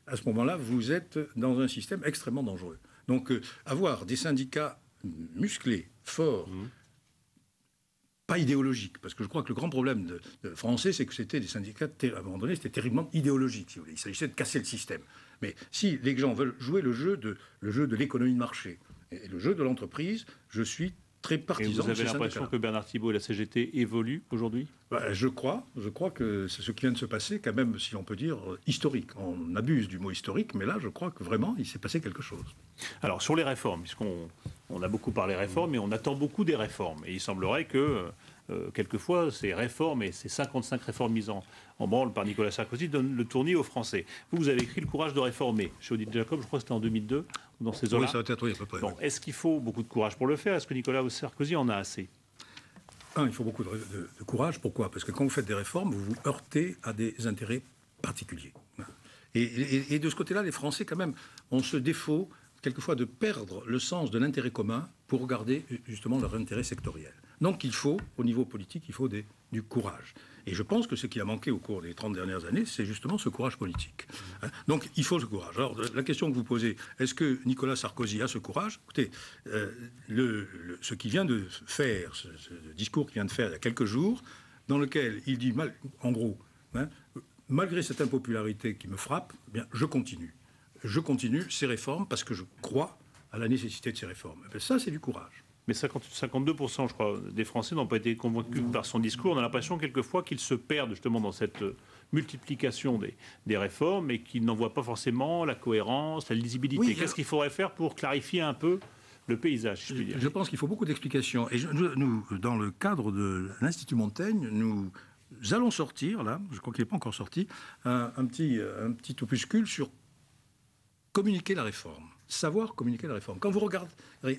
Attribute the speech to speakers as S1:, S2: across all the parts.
S1: à ce moment-là, vous êtes dans un système extrêmement dangereux. Donc, avoir des syndicats musclés, forts, pas idéologiques, parce que je crois que le grand problème français, c'est que c'était des syndicats, à un moment donné, c'était terriblement idéologique, si vous voulez. Il s'agissait de casser le système. Mais si les gens veulent jouer le jeu de l'économie de marché et le jeu de l'entreprise, je suis très partisan.
S2: Et vous avez l'impression que Bernard Thibault et la CGT évoluent aujourd'hui ?
S1: Je crois que c'est ce qui vient de se passer, quand même, si on peut dire, historique. On abuse du mot historique, mais là, je crois que vraiment, il s'est passé quelque chose.
S2: Alors, sur les réformes, puisqu'on a beaucoup parlé réformes, mais on attend beaucoup des réformes. Et il semblerait que, quelquefois, ces réformes, et ces 55 réformes mises en branle par Nicolas Sarkozy, donnent le tournis aux Français. Vous avez écrit Le courage de réformer chez Odile Jacob, je crois que c'était en 2002, ou dans ces eaux-là.
S1: Oui, ça va être à peu près.
S2: Bon, est-ce qu'il faut beaucoup de courage pour le faire ? Est-ce que Nicolas Sarkozy en a assez ?
S1: Il faut beaucoup de courage. Pourquoi ? Parce que quand vous faites des réformes, vous vous heurtez à des intérêts particuliers. Et de ce côté-là, les Français, quand même, ont ce défaut, quelquefois, de perdre le sens de l'intérêt commun pour garder, justement, leur intérêt sectoriel. Donc, il faut, au niveau politique, il faut du courage. Et je pense que ce qui a manqué au cours des 30 dernières années, c'est justement ce courage politique. Donc, il faut ce courage. Alors, la question que vous posez, est-ce que Nicolas Sarkozy a ce courage ? Écoutez, ce qu'il vient de faire, ce discours qu'il vient de faire il y a quelques jours, dans lequel il dit, en gros, malgré cette impopularité qui me frappe, eh bien, je continue. Je continue ces réformes parce que je crois à la nécessité de ces réformes. Et bien, ça, c'est du courage.
S2: Mais 52%, je crois, des Français n'ont pas été convaincus par son discours. On a l'impression, quelquefois, qu'ils se perdent justement dans cette multiplication des réformes et qu'ils n'en voient pas forcément la cohérence, la lisibilité. Oui, qu'est-ce qu'il faudrait faire pour clarifier un peu le paysage, si je puis dire ?
S1: Je pense qu'il faut beaucoup d'explications. Et nous, dans le cadre de l'Institut Montaigne, nous allons sortir, là, je crois qu'il n'est pas encore sorti, un petit opuscule sur communiquer la réforme. Savoir communiquer la réforme. Quand vous regardez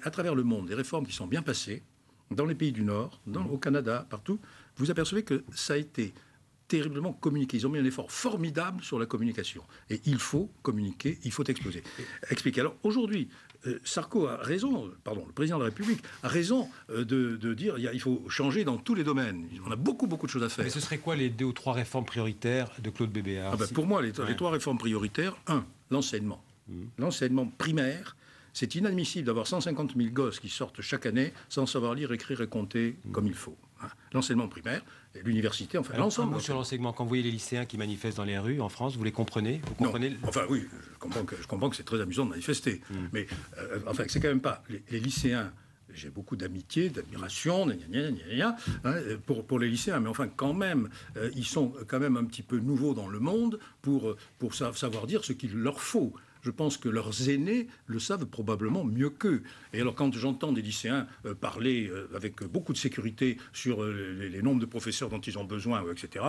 S1: à travers le monde des réformes qui sont bien passées, dans les pays du Nord, au Canada, partout, vous apercevez que ça a été terriblement communiqué. Ils ont mis un effort formidable sur la communication. Et il faut communiquer, il faut expliquer. Alors aujourd'hui, Sarko a raison, le président de la République a raison de dire il faut changer dans tous les domaines. On a beaucoup de choses à faire.
S3: Mais ce serait quoi les 2 ou 3 réformes prioritaires de Claude Bébéar ?
S1: Pour moi, les 3 réformes prioritaires, 1, l'enseignement. L'enseignement primaire, c'est inadmissible d'avoir 150 000 gosses qui sortent chaque année sans savoir lire, écrire et compter comme il faut. L'enseignement primaire, et l'université, enfin l'ensemble.
S3: Un mot sur l'enseignement. Quand vous voyez les lycéens qui manifestent dans les rues en France, vous les comprenez ? Vous comprenez ?
S1: Non. Enfin oui, je comprends que c'est très amusant de manifester. Mais c'est quand même pas... Les lycéens... J'ai beaucoup d'amitié, d'admiration, pour les lycéens, mais enfin quand même, ils sont quand même un petit peu nouveaux dans le monde pour savoir dire ce qu'il leur faut. Je pense que leurs aînés le savent probablement mieux qu'eux. Et alors quand j'entends des lycéens parler avec beaucoup de sécurité sur les nombres de professeurs dont ils ont besoin, etc.,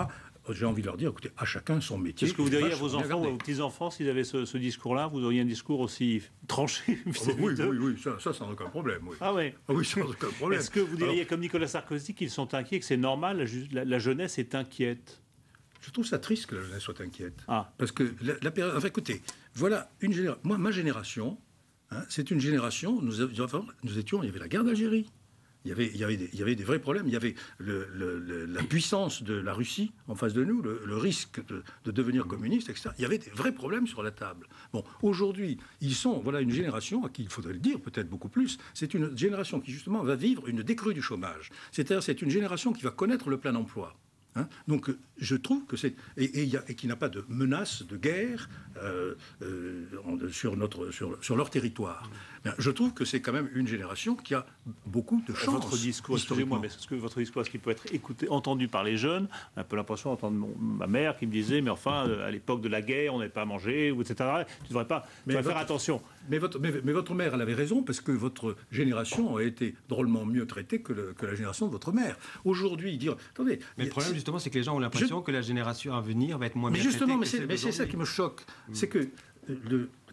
S1: j'ai envie de leur dire, écoutez, à chacun son métier.
S2: Est-ce que vous diriez à vos enfants ou à vos petits-enfants, s'ils avaient ce discours-là, vous auriez un discours aussi tranché
S1: Oui, ça sans aucun problème. Oui.
S2: Ah oui.
S1: Oui, sans aucun problème.
S2: Est-ce que vous diriez, comme Nicolas Sarkozy, qu'ils sont inquiets, que c'est normal, la jeunesse est inquiète ?
S1: Je trouve ça triste que la jeunesse soit inquiète.
S2: Ah.
S1: Parce que la période... Enfin, écoutez, voilà une génération... Moi, ma génération, c'est une génération... Nous étions... Il y avait la guerre d'Algérie. Il y avait des vrais problèmes. Il y avait la puissance de la Russie en face de nous, le risque de devenir communiste, etc. Il y avait des vrais problèmes sur la table. Bon, aujourd'hui, ils sont... Voilà une génération à qui il faudrait le dire peut-être beaucoup plus. C'est une génération qui, justement, va vivre une décrue du chômage. C'est-à-dire, c'est une génération qui va connaître le plein emploi. Donc je trouve que c'est... Et qu'il n'y a pas de menace de guerre sur leur territoire. Je trouve que c'est quand même une génération qui a beaucoup de chance.
S2: Votre discours, excusez-moi, mais votre discours, est-ce qu'il peut être entendu par les jeunes ? On a un peu l'impression d'entendre ma mère qui me disait, mais enfin, à l'époque de la guerre, on n'avait pas à manger, etc. Tu ne devrais faire attention.
S1: Mais votre mère, elle avait raison, parce que votre génération a été drôlement mieux traitée que la génération de votre mère. Aujourd'hui, dire... Attendez...
S3: Mais le problème, justement, c'est que les gens ont l'impression que la génération à venir va être moins bien traitée.
S1: Mais c'est ça qui me choque. C'est que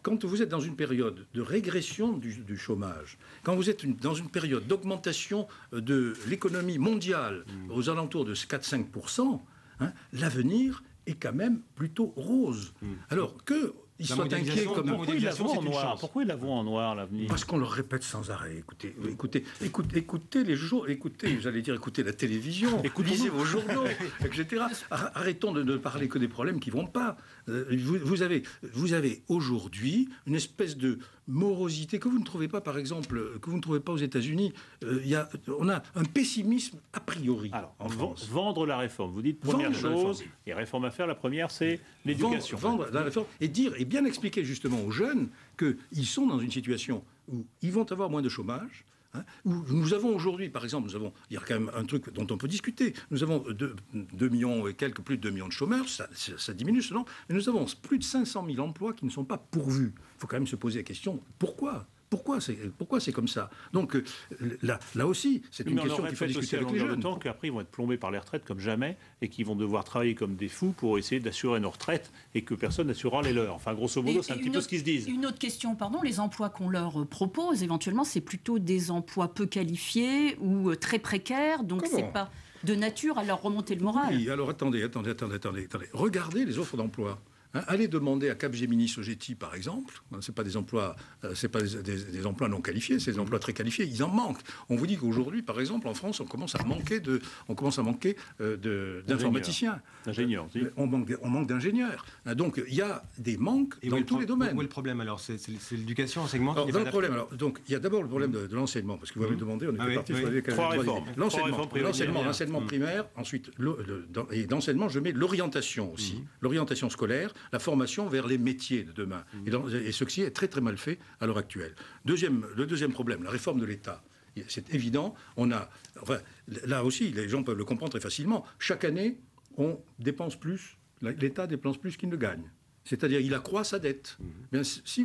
S1: quand vous êtes dans une période de régression du chômage, quand vous êtes dans une période d'augmentation de l'économie mondiale aux alentours de 4-5%, l'avenir est quand même plutôt rose. Alors que... qu'ils soient inquiets comme...
S2: Pourquoi ils la voient en noir? Pourquoi ils la voient en noir, l'avenir?
S1: Parce qu'on leur répète sans arrêt. Écoutez les jours, écoutez la télévision, lisez vos journaux, etc. Arrêtons de ne parler que des problèmes qui vont pas. Vous avez aujourd'hui une espèce de morosité que vous ne trouvez pas, par exemple, que vous ne trouvez pas aux États-Unis. On a un pessimisme a priori.
S2: Alors,
S1: en France.
S2: Vendre la réforme. Vous dites première chose, et réforme à faire. La première, c'est l'éducation.
S1: Vendre la réforme et bien expliquer justement aux jeunes qu'ils sont dans une situation où ils vont avoir moins de chômage. Où nous avons aujourd'hui, par exemple, il y a quand même un truc dont on peut discuter. Nous avons 2 millions et quelques, plus de 2 millions de chômeurs, ça diminue ce nombre, mais nous avons plus de 500 000 emplois qui ne sont pas pourvus. Il faut quand même se poser la question, pourquoi c'est comme ça? Donc là aussi, c'est une question qu'il faut discuter avec les jeunes.
S2: Temps qu'après, ils vont être plombés par les retraites comme jamais et qu'ils vont devoir travailler comme des fous pour essayer d'assurer nos retraites et que personne n'assurera les leurs. Enfin, grosso modo, c'est un petit peu ce qu'ils se disent.
S4: Une autre question, les emplois qu'on leur propose, éventuellement, c'est plutôt des emplois peu qualifiés ou très précaires, donc c'est pas de nature à leur remonter le moral.
S1: Oui, alors attendez. Regardez les offres d'emploi. Allez demander à Capgemini, Sogeti, par exemple. C'est pas des emplois, des emplois non qualifiés, c'est des emplois très qualifiés. Ils en manquent. On vous dit qu'aujourd'hui, par exemple, en France, on commence à manquer d'informaticiens.
S2: D'ingénieurs.
S1: On manque d'ingénieurs. Donc il y a des manques dans tous les domaines.
S3: Où est le problème alors? C'est l'éducation, l'enseignement.
S1: Donc il y a d'abord le problème de l'enseignement, parce que vous avez demandé, on était parti sur les
S2: trois réformes.
S1: L'enseignement primaire, ensuite et d'enseignement, je mets l'orientation aussi, l'orientation scolaire. La formation vers les métiers de demain. Et ceci est très très mal fait à l'heure actuelle. Le deuxième problème, la réforme de l'État. C'est évident, là aussi, les gens peuvent le comprendre très facilement. Chaque année, l'État dépense plus qu'il ne gagne. C'est-à-dire, il accroît sa dette. Bien, si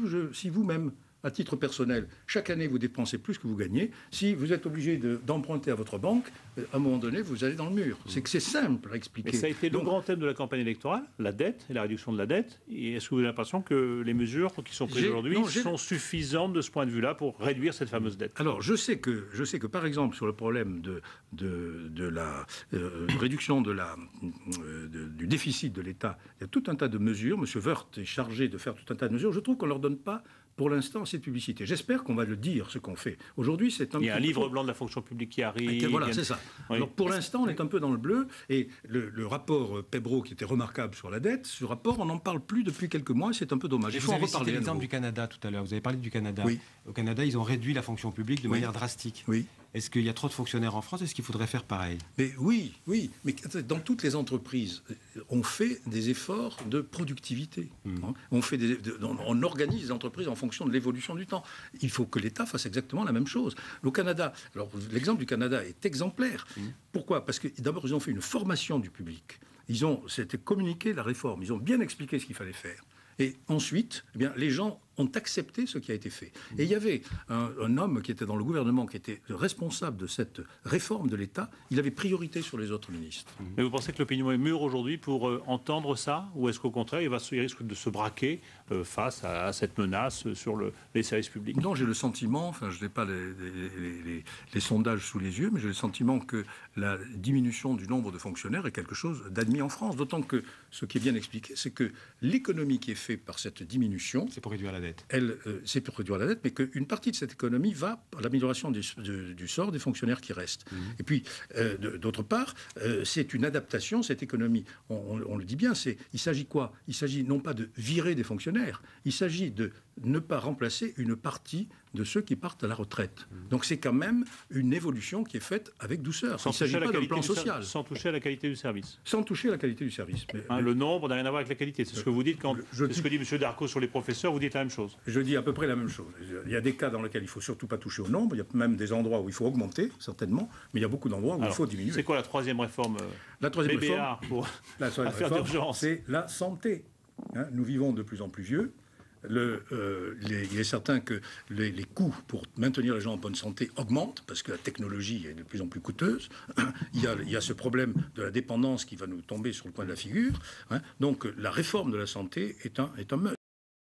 S1: vous-même, à titre personnel, chaque année vous dépensez plus que vous gagnez, si vous êtes obligé d'emprunter à votre banque, à un moment donné, vous allez dans le mur. C'est simple à expliquer.
S2: Mais ça a été le grand thème de la campagne électorale, la dette et la réduction de la dette. Et est-ce que vous avez l'impression que les mesures qui sont prises aujourd'hui sont suffisantes de ce point de vue-là pour réduire cette fameuse dette?
S1: Alors, je sais que par exemple, sur le problème de la réduction du déficit de l'État, il y a tout un tas de mesures. M. Woerth est chargé de faire tout un tas de mesures. Je trouve qu'on ne leur donne pas pour l'instant cette publicité. J'espère qu'on va le dire, ce qu'on fait. Aujourd'hui, c'est
S2: Il y a un livre blanc de la fonction publique qui arrive.
S1: Voilà, c'est ça. Oui. Alors pour l'instant, on est un peu dans le bleu. Et le rapport Pebro, qui était remarquable sur la dette, ce rapport, on n'en parle plus depuis quelques mois. C'est un peu dommage.
S3: Il faut en reparler. Vous avez cité l'exemple du Canada tout à l'heure. Vous avez parlé du Canada.
S1: Oui.
S3: Au Canada, ils ont réduit la fonction publique de manière drastique.
S1: Oui.
S3: Est-ce qu'il y a trop de fonctionnaires en France? Est-ce qu'il faudrait faire pareil?
S1: Mais oui. Mais dans toutes les entreprises, on fait des efforts de productivité. On organise les entreprises en fonction de l'évolution du temps. Il faut que l'État fasse exactement la même chose. Au Canada, alors l'exemple du Canada est exemplaire. Pourquoi? Parce que d'abord, ils ont fait une formation du public. C'était communiqué la réforme. Ils ont bien expliqué ce qu'il fallait faire. Et ensuite, les gens ont accepté ce qui a été fait. Et il y avait un homme qui était dans le gouvernement, qui était le responsable de cette réforme de l'État. Il avait priorité sur les autres ministres.
S2: Mais vous pensez que l'opinion est mûre aujourd'hui pour entendre ça? Ou est-ce qu'au contraire, il risque de se braquer face à cette menace sur les services publics?
S1: Non, j'ai le sentiment, je n'ai pas les sondages sous les yeux, mais j'ai le sentiment que la diminution du nombre de fonctionnaires est quelque chose d'admis en France. D'autant que ce qui est bien expliqué, c'est que l'économie qui est faite par cette diminution...
S3: C'est pour réduire la dette.
S1: C'est pour réduire la dette, mais qu'une partie de cette économie va à l'amélioration du sort des fonctionnaires qui restent. Et puis, d'autre part, c'est une adaptation, cette économie. On le dit bien, il s'agit quoi? Il s'agit non pas de virer des fonctionnaires, il s'agit de ne pas remplacer une partie de ceux qui partent à la retraite. Donc c'est quand même une évolution qui est faite avec douceur. Il ne s'agit pas d'un plan social.
S2: Sans toucher à la qualité du service.
S1: Sans toucher à la qualité du service.
S2: Le nombre n'a rien à voir avec la qualité. C'est ce que vous dites c'est ce que dit M. Darcos sur les professeurs, vous dites la même chose.
S1: Je dis à peu près la même chose. Il y a des cas dans lesquels il ne faut surtout pas toucher au nombre. Il y a même des endroits où il faut augmenter, certainement. Mais il y a beaucoup d'endroits où il faut diminuer.
S2: C'est quoi la troisième réforme?
S1: La troisième
S2: réforme pour affaires d'urgence.
S1: C'est la santé. Nous vivons de plus en plus vieux. Il est certain que les coûts pour maintenir les gens en bonne santé augmentent parce que la technologie est de plus en plus coûteuse. Il y a ce problème de la dépendance qui va nous tomber sur le coin de la figure. Donc la réforme de la santé est un must.